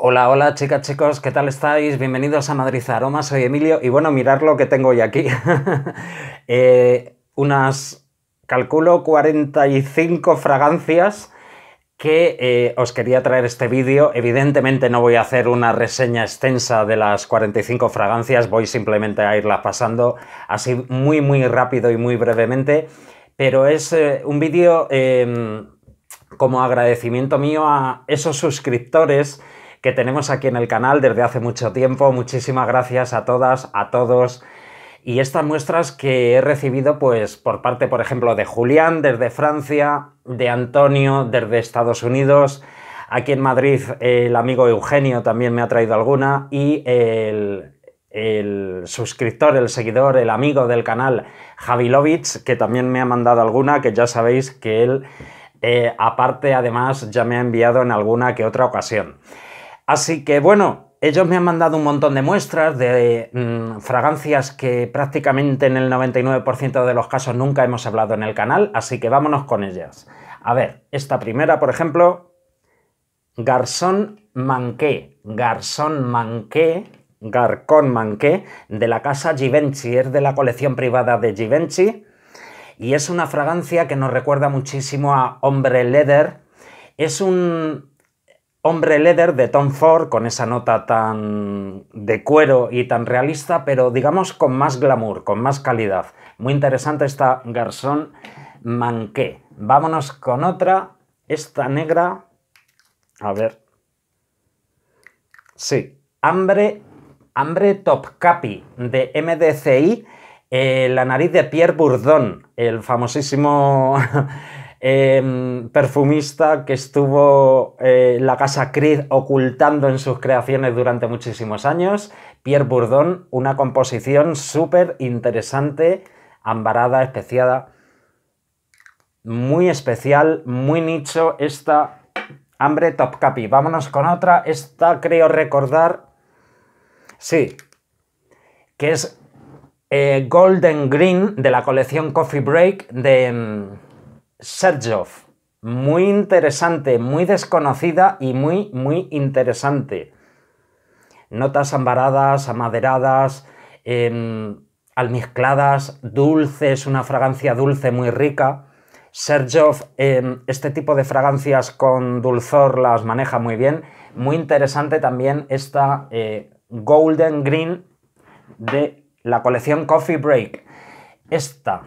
Hola, hola chicas, chicos, ¿qué tal estáis? Bienvenidos a Madrid Aroma, soy Emilio y bueno, mirad lo que tengo hoy aquí. Unas, calculo, 45 fragancias que os quería traer este vídeo. Evidentemente no voy a hacer una reseña extensa de las 45 fragancias, voy simplemente a irlas pasando así muy rápido y muy brevemente, pero es un vídeo como agradecimiento mío a esos suscriptores que tenemos aquí en el canal desde hace mucho tiempo. Muchísimas gracias a todas, a todos. Y estas muestras que he recibido pues por parte, por ejemplo, de Julián desde Francia, de Antonio desde Estados Unidos, aquí en Madrid el amigo Eugenio también me ha traído alguna y el suscriptor, el seguidor, el amigo del canal Javilovich, que también me ha mandado alguna, que ya sabéis que él aparte además ya me ha enviado en alguna que otra ocasión. Así que bueno, ellos me han mandado un montón de muestras de fragancias que prácticamente en el 99% de los casos nunca hemos hablado en el canal, así que vámonos con ellas. A ver, esta primera, por ejemplo, Garçon Manqué, Garcon Manqué, de la casa Givenchy, es de la colección privada de Givenchy, y es una fragancia que nos recuerda muchísimo a Ombre Leather. Es un Ombre Leather de Tom Ford, con esa nota tan de cuero y tan realista, pero digamos con más glamour, con más calidad. Muy interesante esta Garçon Manqué. Vámonos con otra, esta negra. A ver. Sí, Ambre Topkapi de MDCI, la nariz de Pierre Bourdon, el famosísimo perfumista que estuvo la casa Creed ocultando en sus creaciones durante muchísimos años. Pierre Bourdon, una composición súper interesante, ambarada, especiada, muy especial, muy nicho esta Ambre Topkapi. Vámonos con otra, esta creo recordar, sí, que es Golden Green de la colección Coffee Break de Xerjoff. Muy interesante, muy desconocida y muy interesante. Notas ambaradas, amaderadas, almizcladas, dulces, una fragancia dulce muy rica. Xerjoff, este tipo de fragancias con dulzor las maneja muy bien. Muy interesante también esta Golden Green de la colección Coffee Break. Esta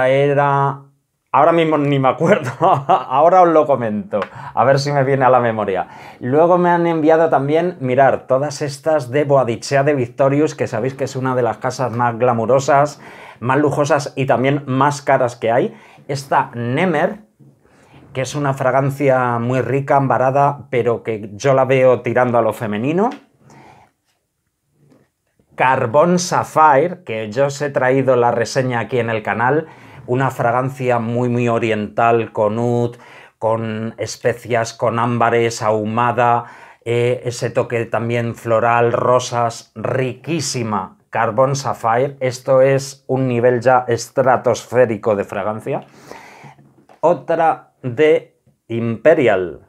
era... Ahora mismo ni me acuerdo, ahora os lo comento, a ver si me viene a la memoria. Luego me han enviado también, mirar, todas estas de Boadicea de Victorious, que sabéis que es una de las casas más glamurosas, más lujosas y también más caras que hay. Esta Nemer, que es una fragancia muy rica, ambarada, pero que yo la veo tirando a lo femenino. Carbon Sapphire, que yo os he traído la reseña aquí en el canal, una fragancia muy oriental, con oud, con especias, con ámbares, ahumada, ese toque también floral, rosas, riquísima. Carbon Sapphire, esto es un nivel ya estratosférico de fragancia. Otra de Imperial,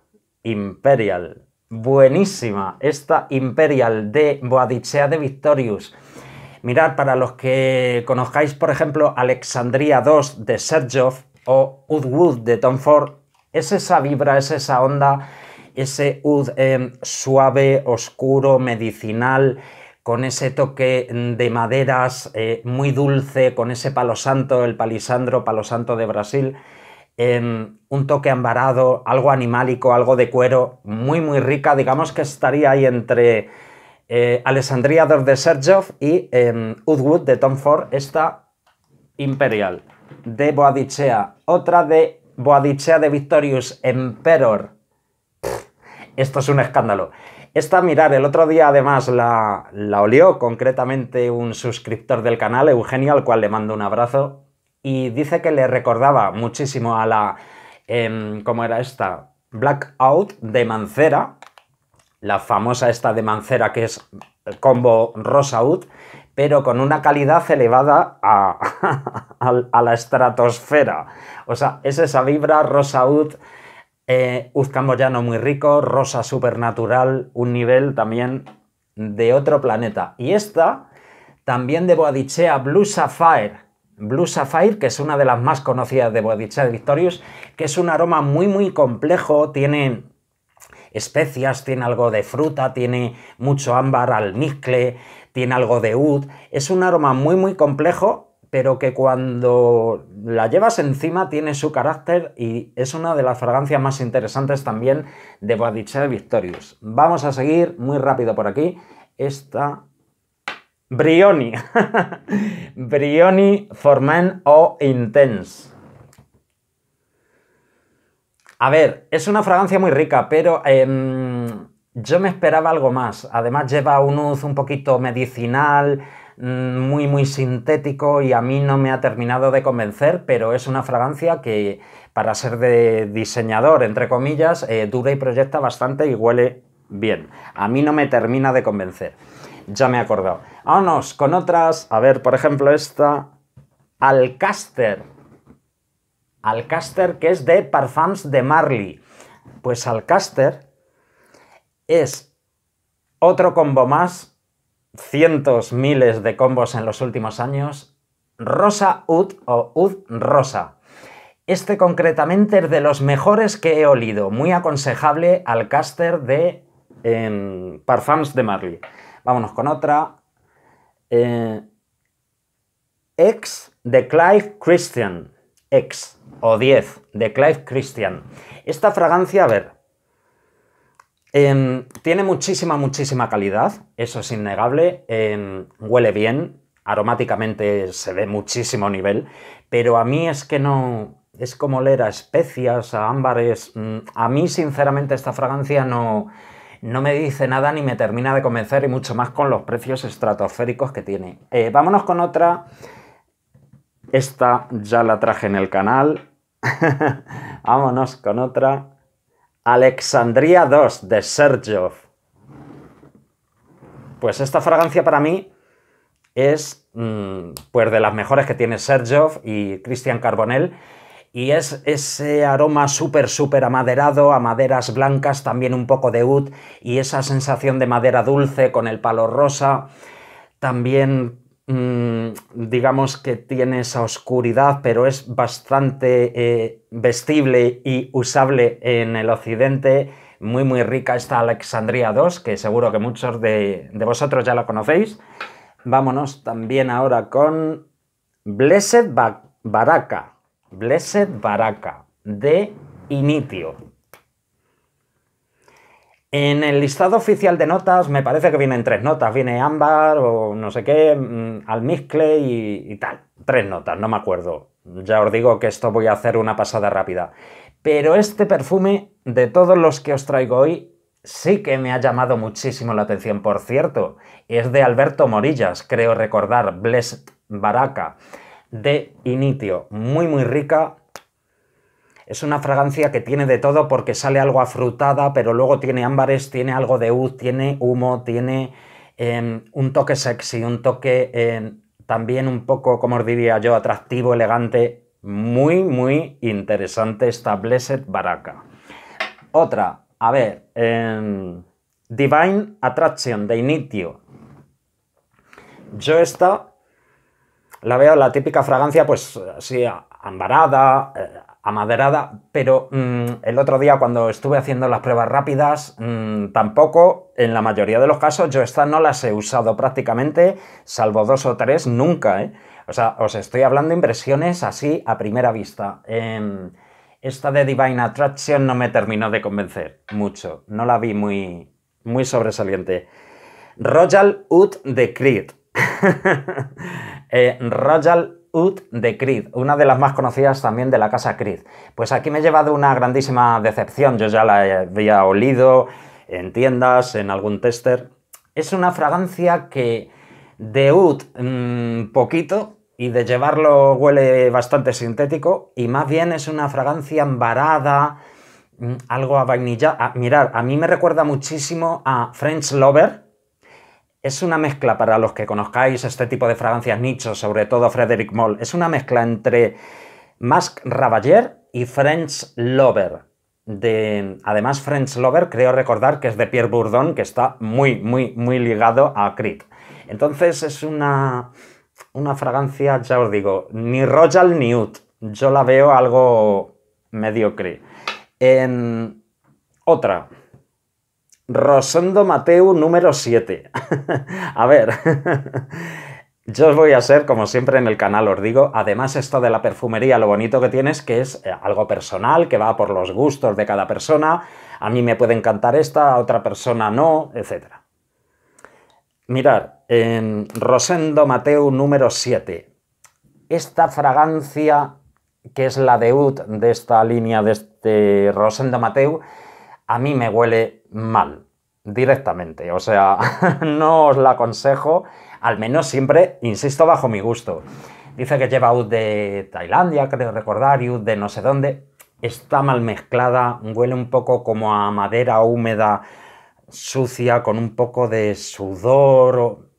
buenísima, esta Imperial de Boadicea de Victorious. Mirad, para los que conozcáis, por ejemplo, Alexandria 2 de Xerjoff o Oud Wood de Tom Ford, es esa vibra, es esa onda, ese oud suave, oscuro, medicinal, con ese toque de maderas muy dulce, con ese palo santo, el palisandro, palo santo de Brasil, un toque ambarado, algo animálico, algo de cuero, muy rica. Digamos que estaría ahí entre Alexandria 2 de Xerjoff y Oud Wood de Tom Ford, esta Imperial de Boadicea. Otra de Boadicea de Victorious, Emperor. Esto es un escándalo. Esta, mirar, el otro día además la olió concretamente un suscriptor del canal, Eugenio, al cual le mando un abrazo, y dice que le recordaba muchísimo a la, ¿cómo era esta? Blackout de Mancera, la famosa esta de Mancera, que es combo rosa oud, pero con una calidad elevada a la estratosfera. O sea, es esa vibra rosa oud, Oud camboyano muy rico, rosa supernatural, un nivel también de otro planeta. Y esta también de Boadicea Blue Sapphire. Blue Sapphire, que es una de las más conocidas de Boadicea Victorious, que es un aroma muy complejo, tiene especias, tiene algo de fruta, tiene mucho ámbar, almizcle, tiene algo de oud. Es un aroma muy complejo, pero que cuando la llevas encima tiene su carácter y es una de las fragancias más interesantes también de Boadicea Victorious. Vamos a seguir muy rápido por aquí. Esta... Brioni. Brioni for Men Eau Intense. A ver, es una fragancia muy rica, pero yo me esperaba algo más. Además lleva un oud un poquito medicinal, muy sintético, y a mí no me ha terminado de convencer, pero es una fragancia que, para ser de diseñador, entre comillas, dura y proyecta bastante y huele bien. A mí no me termina de convencer. Ya me he acordado. Vámonos con otras. A ver, por ejemplo, esta. Alcaster. Alcaster, que es de Parfums de Marly. Pues Alcaster es otro combo más. Cientos, miles de combos en los últimos años. Rosa Oud o Oud Rosa. Este concretamente es de los mejores que he olido. Muy aconsejable, Alcaster de Parfums de Marly. Vámonos con otra. X de Clive Christian. X o 10 de Clive Christian. Esta fragancia, a ver, tiene muchísima calidad, eso es innegable. Huele bien, aromáticamente se ve muchísimo nivel, pero a mí es que no... Es como oler a especias, a ámbares. A mí, sinceramente, esta fragancia no me dice nada ni me termina de convencer, y mucho más con los precios estratosféricos que tiene. Vámonos con otra. Esta ya la traje en el canal. Vámonos con otra. Alexandria 2 de Xerjoff. Pues esta fragancia para mí es pues de las mejores que tiene Xerjoff y Christian Carbonell. Y es ese aroma súper amaderado, a maderas blancas, también un poco de oud, y esa sensación de madera dulce con el palo rosa. También, digamos que tiene esa oscuridad, pero es bastante vestible y usable en el occidente. Muy rica esta Alexandria 2, que seguro que muchos de vosotros ya la conocéis. Vámonos también ahora con Blessed Baraka. Blessed Baraka de Initio. En el listado oficial de notas me parece que vienen 3 notas. Viene ámbar o no sé qué, almizcle y tal. 3 notas, no me acuerdo. Ya os digo que esto voy a hacer una pasada rápida. Pero este perfume, de todos los que os traigo hoy, sí que me ha llamado muchísimo la atención. Por cierto, es de Alberto Morillas, creo recordar, Blessed Baraka de Initio. Muy rica. Es una fragancia que tiene de todo, porque sale algo afrutada, pero luego tiene ámbares, tiene algo de oud, tiene humo, tiene un toque sexy, un toque también un poco, como os diría yo, atractivo, elegante. Muy interesante esta Blessed Baraka. Otra, a ver, Divine Attraction de Initio. Yo esta la veo la típica fragancia, pues así, ambarada, amaderada, pero el otro día cuando estuve haciendo las pruebas rápidas, tampoco, en la mayoría de los casos, yo esta no las he usado prácticamente, salvo 2 o 3, nunca, O sea, os estoy hablando de impresiones así a primera vista. Esta de Divine Attraction no me terminó de convencer mucho, no la vi muy sobresaliente. Royal Oud de Creed. Royal Oud de Creed, una de las más conocidas también de la casa Creed. Pues aquí me he llevado una grandísima decepción. Yo ya la había olido en tiendas, en algún tester. Es una fragancia que de oud poquito, y de llevarlo huele bastante sintético, y más bien es una fragancia ambarada, algo a vainilla. Mirad, a mí me recuerda muchísimo a French Lover. Es una mezcla, para los que conozcáis este tipo de fragancias nicho, sobre todo Frédéric Malle, es una mezcla entre Masque Ravageur y French Lover. además, French Lover, creo recordar que es de Pierre Bourdon, que está muy, muy, muy ligado a Creed. Entonces es una fragancia, ya os digo, ni Royal ni Oud. Yo la veo algo mediocre. Otra. Rosendo Mateu número 7. A ver, yo os voy a ser, como siempre en el canal os digo, además esto de la perfumería, lo bonito que tiene es que es algo personal, que va por los gustos de cada persona. A mí me puede encantar esta, a otra persona no, etc. Mirad, en Rosendo Mateu número 7. Esta fragancia, que es la de Oud de esta línea de este Rosendo Mateu, a mí me huele mal, directamente. O sea, no os la aconsejo, al menos siempre, insisto, bajo mi gusto. Dice que lleva Oud de Tailandia, creo recordar, y Oud de no sé dónde. Está mal mezclada, huele un poco como a madera húmeda, sucia, con un poco de sudor.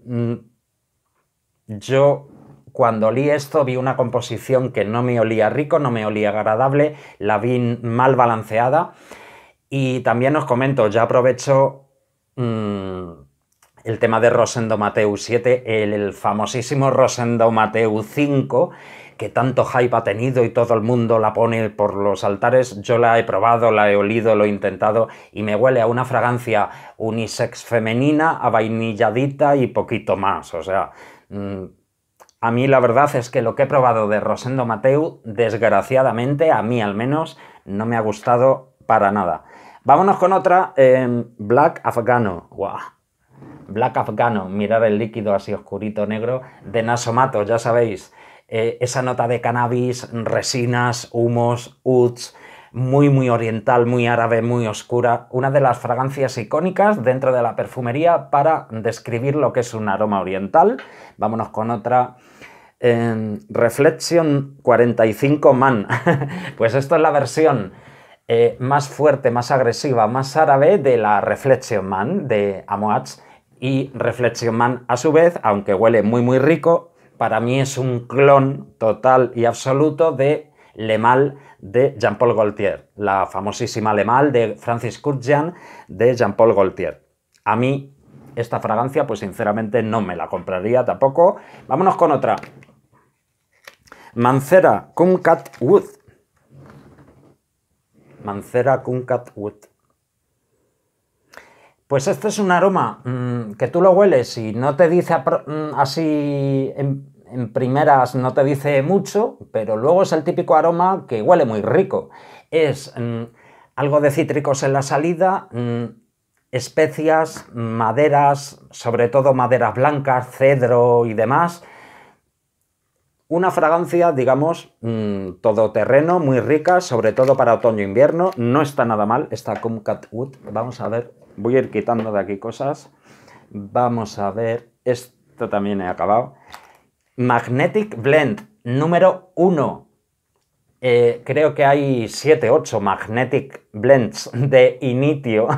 Yo, cuando olí esto, vi una composición que no me olía rico, no me olía agradable, la vi mal balanceada. Y también os comento, ya aprovecho el tema de Rosendo Mateu 7, el famosísimo Rosendo Mateu 5, que tanto hype ha tenido y todo el mundo la pone por los altares. Yo la he probado, la he olido, lo he intentado y me huele a una fragancia unisex femenina, a vainilladita y poquito más. O sea, a mí la verdad es que lo que he probado de Rosendo Mateu, desgraciadamente, a mí al menos, no me ha gustado para nada. Vámonos con otra, Black Afghano. ¡Wow! Black Afghano, mirar el líquido así oscurito negro, de Nasomato, ya sabéis. Esa nota de cannabis, resinas, humos, ouds, muy, muy oriental, muy árabe, muy oscura. Una de las fragancias icónicas dentro de la perfumería para describir lo que es un aroma oriental. Vámonos con otra. Reflection 45 Man. Pues esto es la versión más fuerte, más agresiva, más árabe de la Reflection Man de Amouage. Y Reflection Man, a su vez, aunque huele muy muy rico, para mí es un clon total y absoluto de Le Mal de Jean-Paul Gaultier, la famosísima Le Mal de Francis Kurkdjian de Jean-Paul Gaultier. A mí esta fragancia, pues sinceramente no me la compraría tampoco. Vámonos con otra. Mancera Kumquat Wood. Mancera Kumquat Wood. Pues este es un aroma que tú lo hueles y no te dice así en primeras, no te dice mucho, pero luego es el típico aroma que huele muy rico. Es algo de cítricos en la salida, especias, maderas, sobre todo maderas blancas, cedro y demás. Una fragancia, digamos, todoterreno, muy rica, sobre todo para otoño-invierno. No está nada mal esta Kumquat Wood. Vamos a ver, voy a ir quitando de aquí cosas. Vamos a ver, esto también he acabado. Magnetic Blend, número 1. Creo que hay 7, 8 Magnetic Blends de Initio.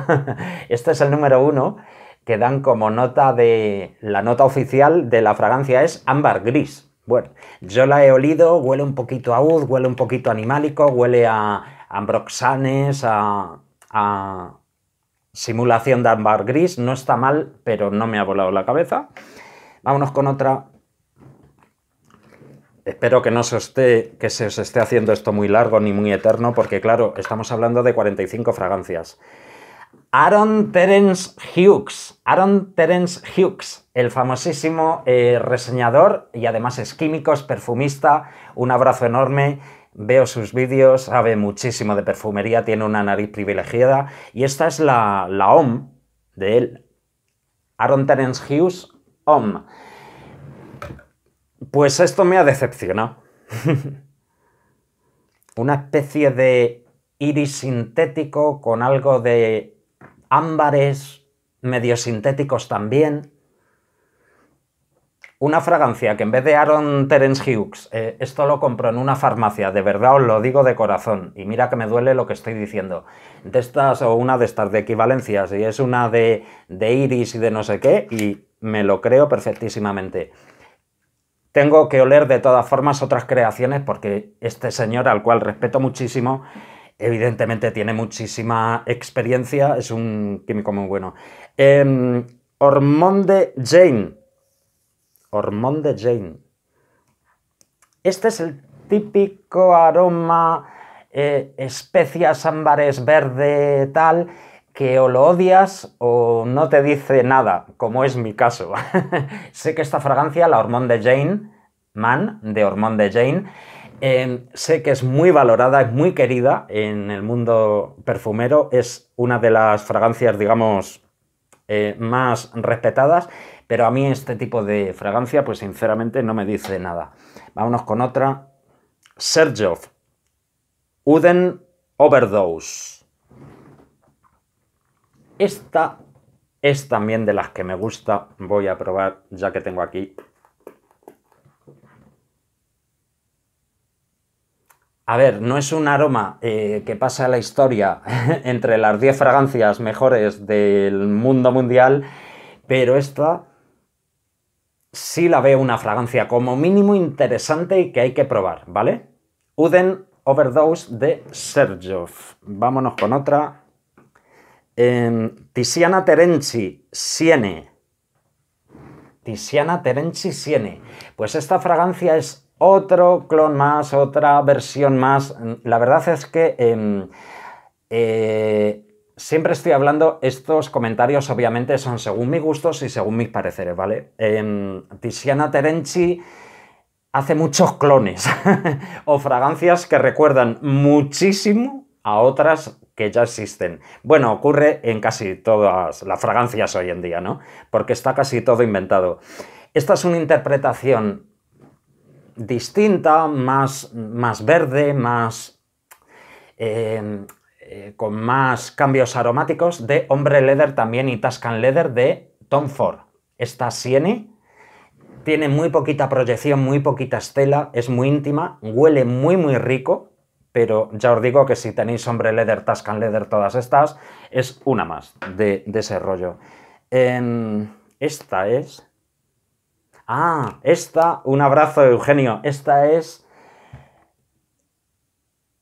Este es el número 1, que dan como nota de... La nota oficial de la fragancia es ámbar gris. Bueno, yo la he olido, huele un poquito a oud, huele un poquito animálico, huele a ambroxanes, a simulación de ámbar gris. No está mal, pero no me ha volado la cabeza. Vámonos con otra. Espero que que se os esté haciendo esto muy largo ni muy eterno, porque claro, estamos hablando de 45 fragancias. Aaron Terence Hughes. Aaron Terence Hughes, el famosísimo reseñador, y además es químico, es perfumista. Un abrazo enorme. Veo sus vídeos, sabe muchísimo de perfumería, tiene una nariz privilegiada. Y esta es la OM de él. Aaron Terence Hughes, OM. Pues esto me ha decepcionado. Una especie de iris sintético con algo de ámbares medio sintéticos también. Una fragancia que en vez de Aaron Terence Hughes, esto lo compro en una farmacia, de verdad os lo digo de corazón, y mira que me duele lo que estoy diciendo. De estas, o una de estas de equivalencias, y es una de iris y de no sé qué, y me lo creo perfectísimamente. Tengo que oler de todas formas otras creaciones porque este señor, al cual respeto muchísimo, Evidentemente tiene muchísima experiencia, es un químico muy bueno. Ormonde Jane. Ormonde Jane. Este es el típico aroma, especias, ámbares, verde, tal, que o lo odias o no te dice nada, como es mi caso. Sé que esta fragancia, la Ormonde Jane, de Ormonde Jane, sé que es muy valorada, es muy querida en el mundo perfumero, es una de las fragancias, digamos, más respetadas, pero a mí este tipo de fragancia, pues sinceramente no me dice nada. Vámonos con otra. Xerjoff Uden Overdose. Esta es también de las que me gusta. Voy a probar, ya que tengo aquí. A ver, no es un aroma que pasa a la historia entre las 10 fragancias mejores del mundo mundial, pero esta sí la veo una fragancia como mínimo interesante y que hay que probar, ¿vale? Uden Overdose de Xerjoff. Vámonos con otra. Tiziana Terenci Siene. Tiziana Terenci Siene. Pues esta fragancia es otro clon más, otra versión más. La verdad es que siempre estoy hablando, estos comentarios obviamente son según mis gustos y según mis pareceres, ¿vale? Tiziana Terenci hace muchos clones o fragancias que recuerdan muchísimo a otras que ya existen. Bueno, ocurre en casi todas las fragancias hoy en día, ¿no? Porque está casi todo inventado. Esta es una interpretación distinta, más verde, más con más cambios aromáticos de Ombre Leather también y Tuscan Leather de Tom Ford. Esta Siene tiene muy poquita proyección, muy poquita estela, es muy íntima, huele muy rico, pero ya os digo que si tenéis Ombre Leather, Tuscan Leather, todas estas, es una más de ese rollo. Esta es... Ah, esta, un abrazo Eugenio, esta es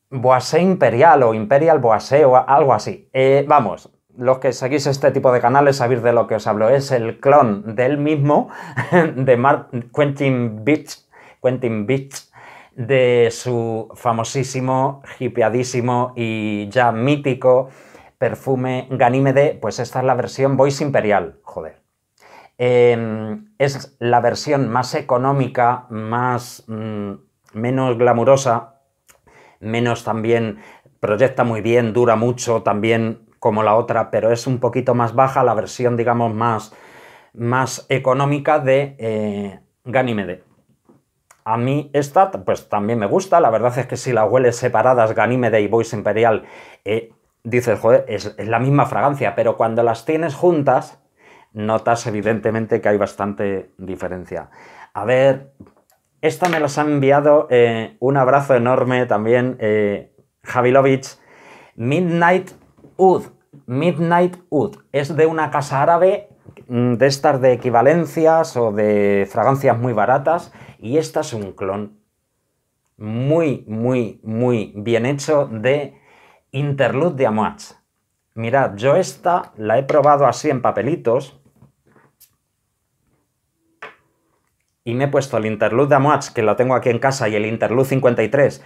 Boisé Imperial o Imperial Boisé o algo así. Vamos, los que seguís este tipo de canales sabéis de lo que os hablo. Es el clon del mismo, de Quentin Beach, de su famosísimo, hipeadísimo y ya mítico perfume Ganímede. Pues esta es la versión Bois Imperial, joder. Es la versión más económica, menos glamurosa, menos también, proyecta muy bien, dura mucho también como la otra, pero es un poquito más baja, la versión, digamos, más económica de Ganímede. A mí esta, pues también me gusta, la verdad es que si la hueles separadas, Ganímede y Bois Imperial, dices, joder, es la misma fragancia, pero cuando las tienes juntas, notas evidentemente que hay bastante diferencia. A ver, esta me las han enviado, un abrazo enorme también, Javilovich. Midnight Oud. Midnight Oud. Es de una casa árabe, de estas de equivalencias o de fragancias muy baratas, y esta es un clon muy bien hecho de Interlude de Amouage. Mirad, yo esta la he probado así en papelitos y me he puesto el Interlude de Amouage, que lo tengo aquí en casa, y el Interlude 53.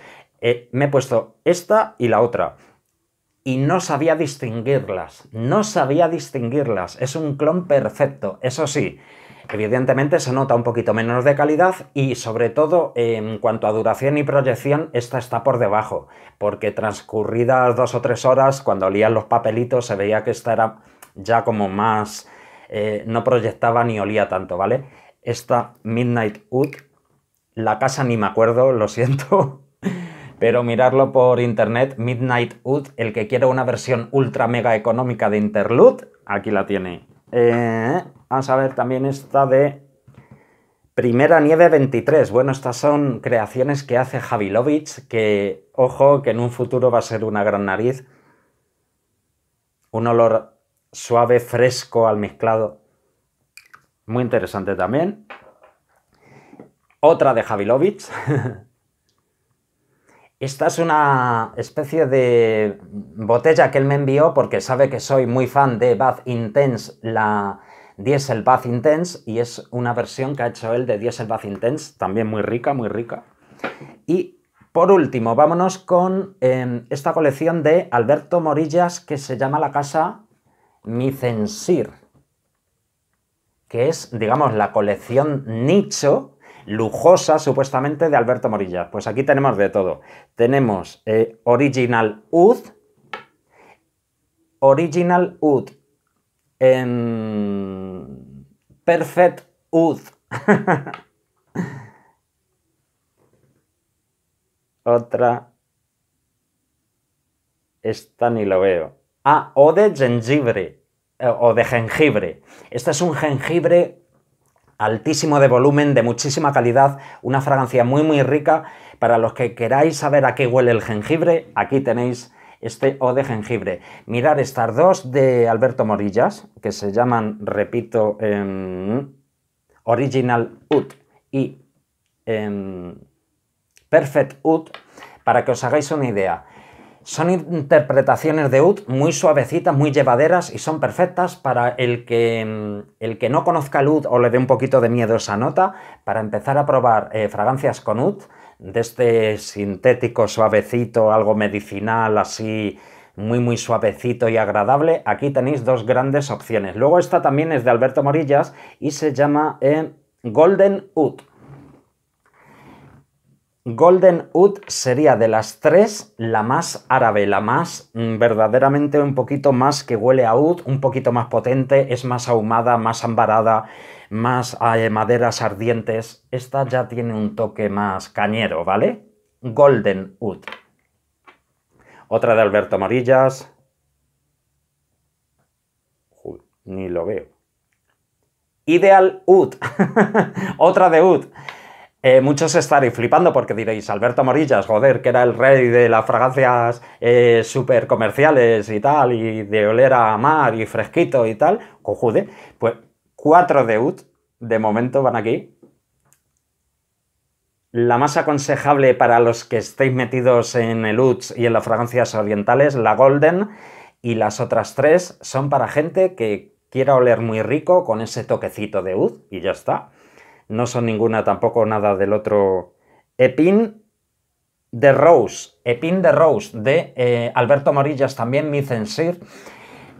Me he puesto esta y la otra. Y no sabía distinguirlas. No sabía distinguirlas. Es un clon perfecto. Eso sí, evidentemente se nota un poquito menos de calidad y sobre todo en cuanto a duración y proyección, esta está por debajo. Porque transcurridas 2 o 3 horas, cuando olían los papelitos, se veía que esta era ya como más... no proyectaba ni olía tanto, ¿vale? Esta Midnight Oud, la casa ni me acuerdo, lo siento, pero mirarlo por internet, Midnight Oud, el que quiera una versión ultra mega económica de Interlude, aquí la tiene. Vamos a ver también esta de Primera Nieve 23. Bueno, estas son creaciones que hace Javilovich, que, ojo, que en un futuro va a ser una gran nariz. Un olor suave, fresco, almizclado. Muy interesante también. Otra de Javilovich. Esta es una especie de botella que él me envió porque sabe que soy muy fan de Bath Intense, la Diesel Bath Intense, y es una versión que ha hecho él de Diesel Bath Intense, también muy rica, muy rica. Y por último, vámonos con esta colección de Alberto Morillas que se llama la casa Micensir, que es, digamos, la colección nicho lujosa, supuestamente, de Alberto Morillas. Pues aquí tenemos de todo. Tenemos Original Oud, Perfect Oud, otra, esta ni lo veo. Ah, o de jengibre, o de jengibre. Este es un jengibre altísimo de volumen, de muchísima calidad, una fragancia muy muy rica. Para los que queráis saber a qué huele el jengibre, aquí tenéis este eau de jengibre. Mirad estas dos de Alberto Morillas, que se llaman, repito, Original Oud y Perfect Oud, para que os hagáis una idea. Son interpretaciones de oud muy suavecitas, muy llevaderas y son perfectas para el que no conozca el oud o le dé un poquito de miedo esa nota, para empezar a probar fragancias con oud, de este sintético suavecito, algo medicinal, así muy muy suavecito y agradable. Aquí tenéis dos grandes opciones. Luego esta también es de Alberto Morillas y se llama Golden Oud. Golden Oud sería de las tres la más árabe, la más verdaderamente un poquito más que huele a oud, un poquito más potente, es más ahumada, más ambarada, más maderas ardientes. Esta ya tiene un toque más cañero, ¿vale? Golden Oud. Otra de Alberto Morillas. Uy, ni lo veo. Ideal Oud. Otra de oud. Muchos estaréis flipando porque diréis, Alberto Morillas, joder, que era el rey de las fragancias súper comerciales y tal, y de oler a mar y fresquito y tal. Cojude, pues 4 de oud, de momento van aquí. La más aconsejable para los que estéis metidos en el oud y en las fragancias orientales, la Golden, y las otras 3 son para gente que quiera oler muy rico con ese toquecito de oud y ya está. No son ninguna tampoco nada del otro. Epin de Rose de Alberto Morillas, también Micensir.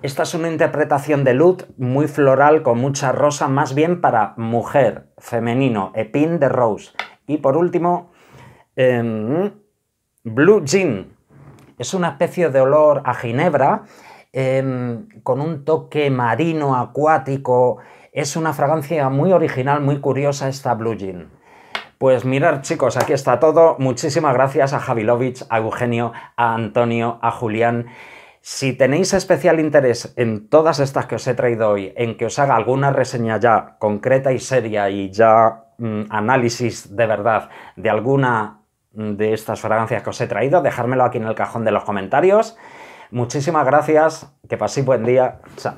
Esta es una interpretación de oud muy floral, con mucha rosa, más bien para mujer, femenino. Epin de Rose. Y por último, Blue Jean. Es una especie de olor a ginebra, con un toque marino, acuático. Es una fragancia muy original, muy curiosa esta Blue Jean. Pues mirad, chicos, aquí está todo. Muchísimas gracias a Javilovich, a Eugenio, a Antonio, a Julián. Si tenéis especial interés en todas estas que os he traído hoy, en que os haga alguna reseña ya concreta y seria y ya análisis de verdad de alguna de estas fragancias que os he traído, dejármelo aquí en el cajón de los comentarios. Muchísimas gracias, que paséis buen día. Chao.